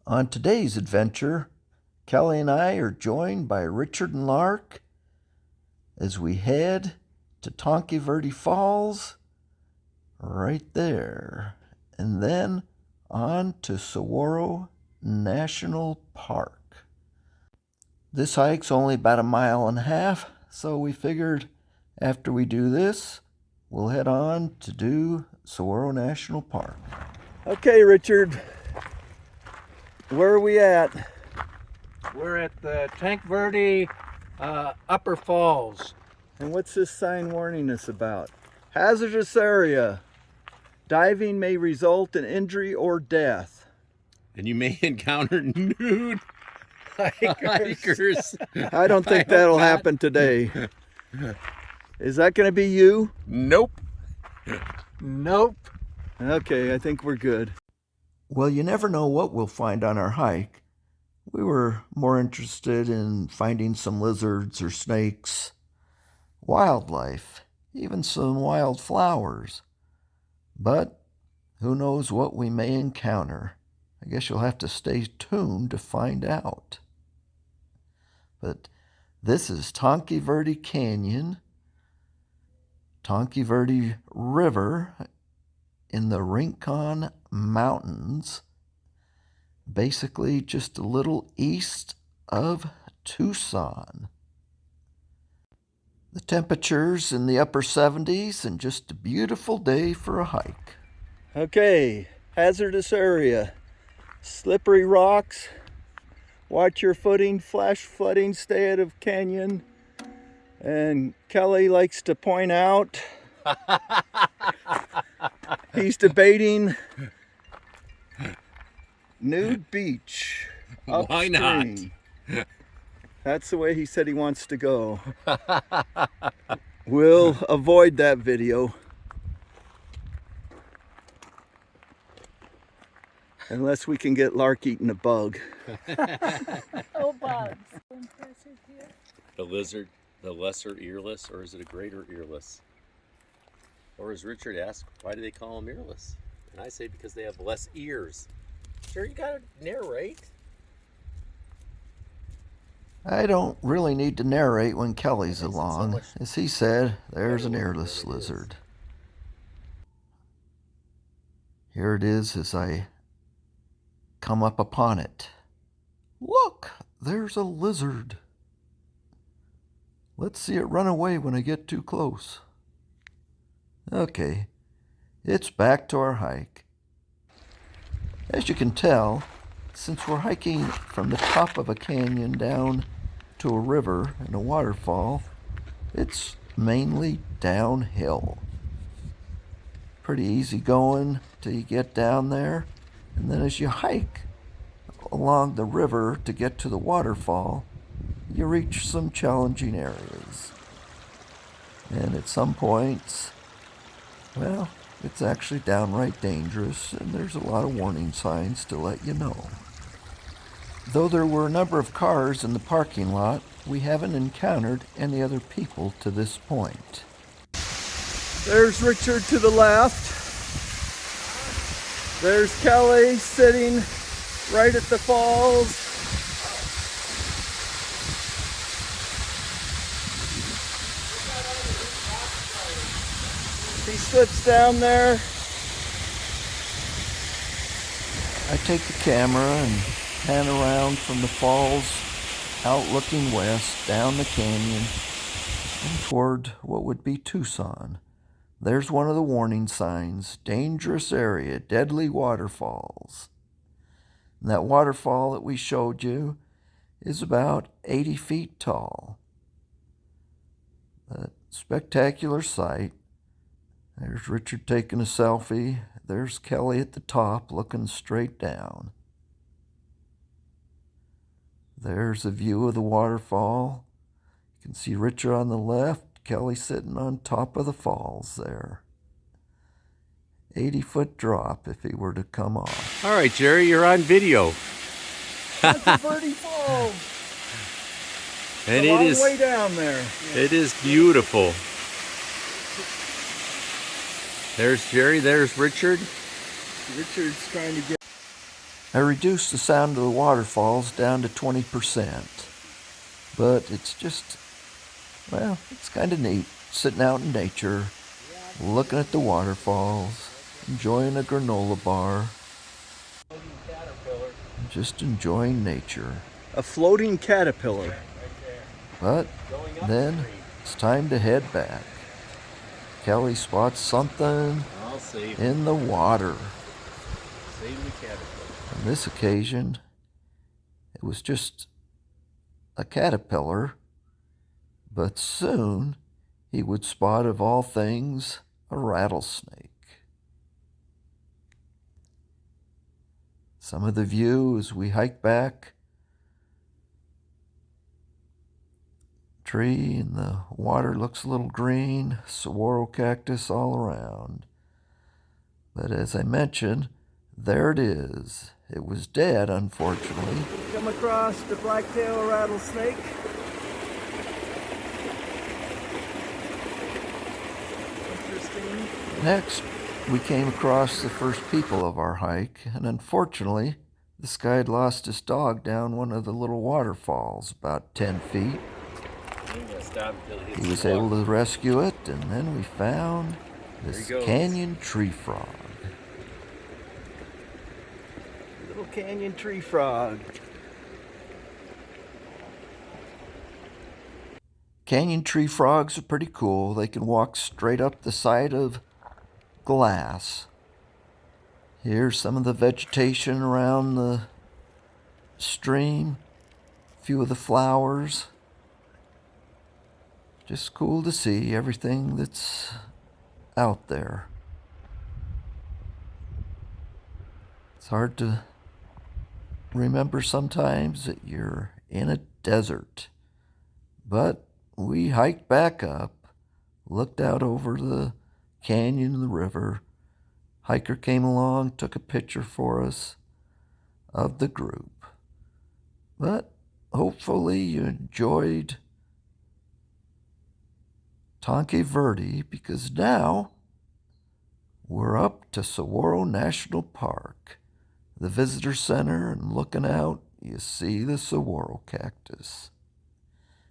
On today's adventure, Kelly and I are joined by Richard and Lark as we head to Tanque Verde Falls, right there, and then on to Saguaro National Park. This hike's only about 1.5 miles, so we figured after we do this, we'll head on to do Saguaro National Park. Okay, Richard, where are we at? We're at the Tanque Verde Upper Falls. And what's this sign warning us about? Hazardous area. Diving may result in injury or death. And you may encounter nude hikers. I don't think that'll happen today. Is that going to be you? Nope. Nope. Okay, I think we're good. Well, you never know what we'll find on our hike. We were more interested in finding some lizards or snakes, wildlife, even some wild flowers. But who knows what we may encounter. I guess you'll have to stay tuned to find out. But this is Tanque Verde Canyon, Tanque Verde River in the Rincon Mountains, basically just a little east of Tucson. The temperature's in the upper 70s and just a beautiful day for a hike. Okay, hazardous area. Slippery rocks. Watch your footing, flash flooding, stay out of canyon. And Kelly likes to point out he's debating nude beach upstream. Why not? That's the way he said he wants to go. We'll avoid that video. Unless we can get Lark eating a bug. Oh, bugs. Impressive here. The lizard, the lesser earless, or is it a greater earless? Or as Richard asked, why do they call them earless? And I say because they have less ears. Sure, you gotta narrate. I don't really need to narrate when Kelly's along. As he said, there's an earless lizard. Here it is as I come up upon it. Look, there's a lizard. Let's see it run away when I get too close. Okay, it's back to our hike. As you can tell, since we're hiking from the top of a canyon down to a river and a waterfall, it's mainly downhill. Pretty easy going till you get down there, and then as you hike along the river to get to the waterfall, you reach some challenging areas. And at some points, well, it's actually downright dangerous, and there's a lot of warning signs to let you know. Though there were a number of cars in the parking lot, we haven't encountered any other people to this point. There's Richard to the left. There's Kelly sitting right at the falls. He slips down there. I take the camera and pan around from the falls, out looking west, down the canyon, and toward what would be Tucson. There's one of the warning signs, dangerous area, deadly waterfalls. And that waterfall that we showed you is about 80 feet tall. A spectacular sight. There's Richard taking a selfie. There's Kelly at the top looking straight down. There's a view of the waterfall. You can see Richard on the left, Kelly sitting on top of the falls there. 80-foot drop if he were to come off. All right, Jerry, you're on video. Tanque Verde Falls. And a it long is way down there. It is beautiful. There's Jerry, there's Richard. Richard's trying to get... I reduced the sound of the waterfalls down to 20%, but it's just, well, it's kind of neat sitting out in nature, looking at the waterfalls, enjoying a granola bar, just enjoying nature. A floating caterpillar. But then it's time to head back. Kelly spots something I'll save in the water. Save the caterpillar. On this occasion, it was just a caterpillar, but soon he would spot, of all things, a rattlesnake. Some of the view as we hike back, tree and the water looks a little green, saguaro cactus all around. But as I mentioned, there it is. It was dead, unfortunately. Come across the black-tailed rattlesnake. Interesting. Next, we came across the first people of our hike, and unfortunately, this guy had lost his dog down one of the little waterfalls, about 10 feet. He was able to rescue it, and then we found this canyon tree frog. Little canyon tree frog. Canyon tree frogs are pretty cool. They can walk straight up the side of glass. Here's some of the vegetation around the stream, a few of the flowers. Just cool to see everything that's out there. It's hard to remember sometimes that you're in a desert. But we hiked back up, looked out over the canyon and the river. Hiker came along, took a picture for us of the group. But hopefully you enjoyed Tanque Verde, because now we're up to Saguaro National Park, the visitor center, and looking out, you see the saguaro cactus.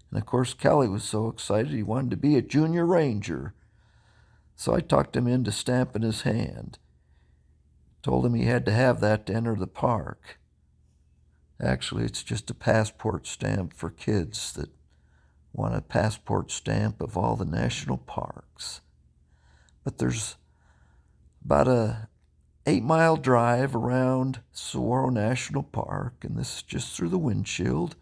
And of course, Kelly was so excited he wanted to be a junior ranger. So I talked him into stamping his hand. Told him he had to have that to enter the park. Actually, it's just a passport stamp for kids that want a passport stamp of all the national parks. But there's about a 8-mile drive around Saguaro National Park, and this is just through the windshield,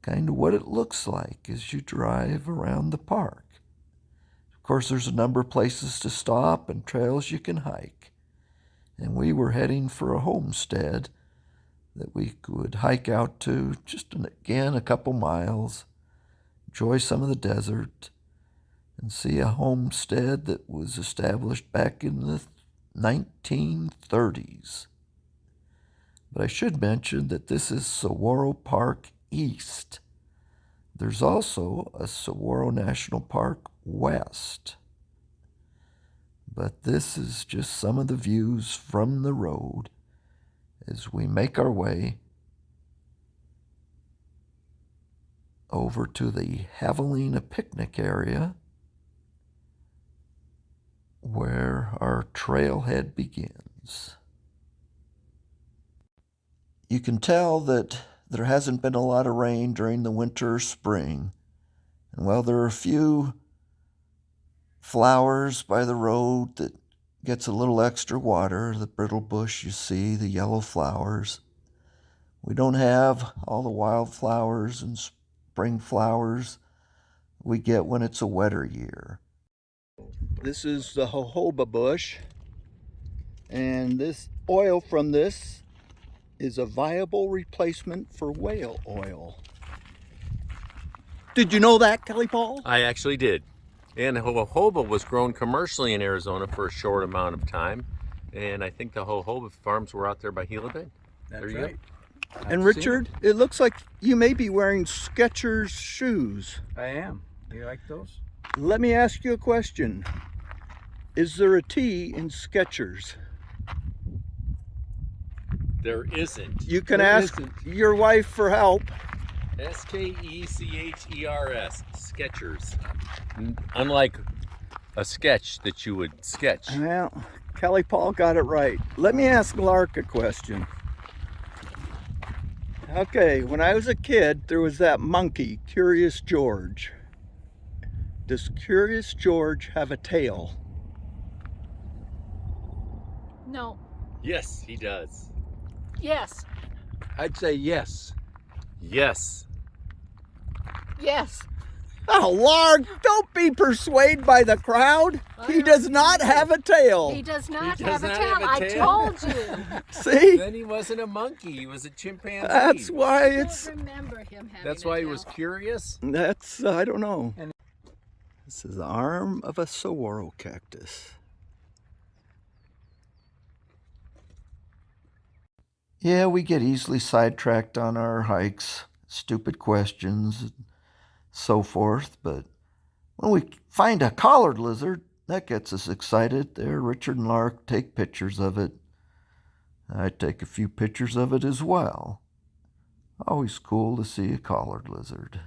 kind of what it looks like as you drive around the park. Of course, there's a number of places to stop and trails you can hike. And we were heading for a homestead that we could hike out to, just again a couple miles, enjoy some of the desert, and see a homestead that was established back in the 1930s. But I should mention that this is Saguaro Park East. There's also a Saguaro National Park West. But this is just some of the views from the road as we make our way over to the Javelina picnic area where our trailhead begins. You can tell that there hasn't been a lot of rain during the winter or spring. And while there are a few flowers by the road that gets a little extra water, the brittle bush you see, the yellow flowers, we don't have all the wildflowers and spring flowers we get when it's a wetter year. This is the Jojoba Bush, and this oil from this is a viable replacement for whale oil. Did you know that, Kelly Paul? I actually did. And jojoba was grown commercially in Arizona for a short amount of time. And I think the jojoba farms were out there by Gila Bend. That's there you right. go. And Richard, it looks like you may be wearing Skechers shoes. I am. You like those? Let me ask you a question. Is there a T in Skechers? there isn't. You can There ask isn't. your wife for help. Skechers. Sketchers. Unlike a sketch that you would sketch. Well, Kelly Paul got it right. Let me ask Lark a question. Okay, when I was a kid, there was that monkey, Curious George. Does Curious George have a tail? No. Yes, he does. Yes. I'd say yes. Yes. Yes. Oh, Lark, don't be persuaded by the crowd. He does not have a tail. He does not He have does a not tail. have a I tail? told you. See? Then he wasn't a monkey. He was a chimpanzee. That's why I it's... don't remember him having That's a why he tail. was curious. That's, I don't know. And- This is the arm of a saguaro cactus. Yeah, we get easily sidetracked on our hikes, stupid questions, and so forth, but when we find a collared lizard, that gets us excited. There, Richard and Lark take pictures of it. I take a few pictures of it as well. Always cool to see a collared lizard.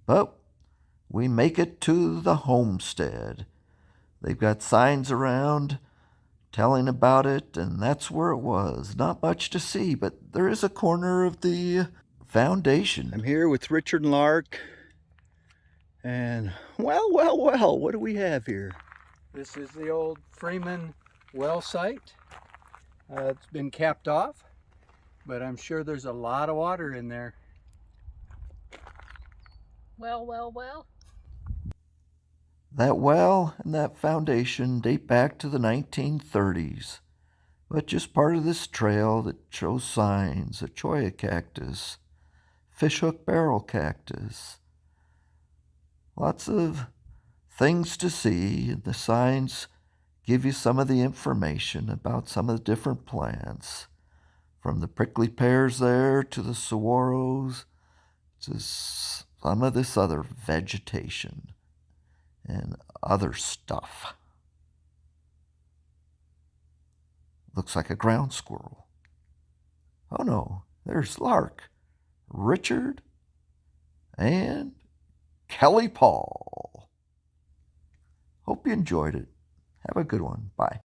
But we make it to the homestead. They've got signs around telling about it, and that's where it was. Not much to see, but there is a corner of the foundation. I'm here with Richard and Lark. And, well, what do we have here? This is the old Freeman well site. It's been capped off, but I'm sure there's a lot of water in there. Well. That well and that foundation date back to the 1930s, but just part of this trail that shows signs, a cholla cactus, fishhook barrel cactus. Lots of things to see, and the signs give you some of the information about some of the different plants, from the prickly pears there to the saguaros to some of this other vegetation and other stuff. Looks like a ground squirrel. Oh no, there's Lark, Richard, and Kelly Paul. Hope you enjoyed it. Have a good one. Bye.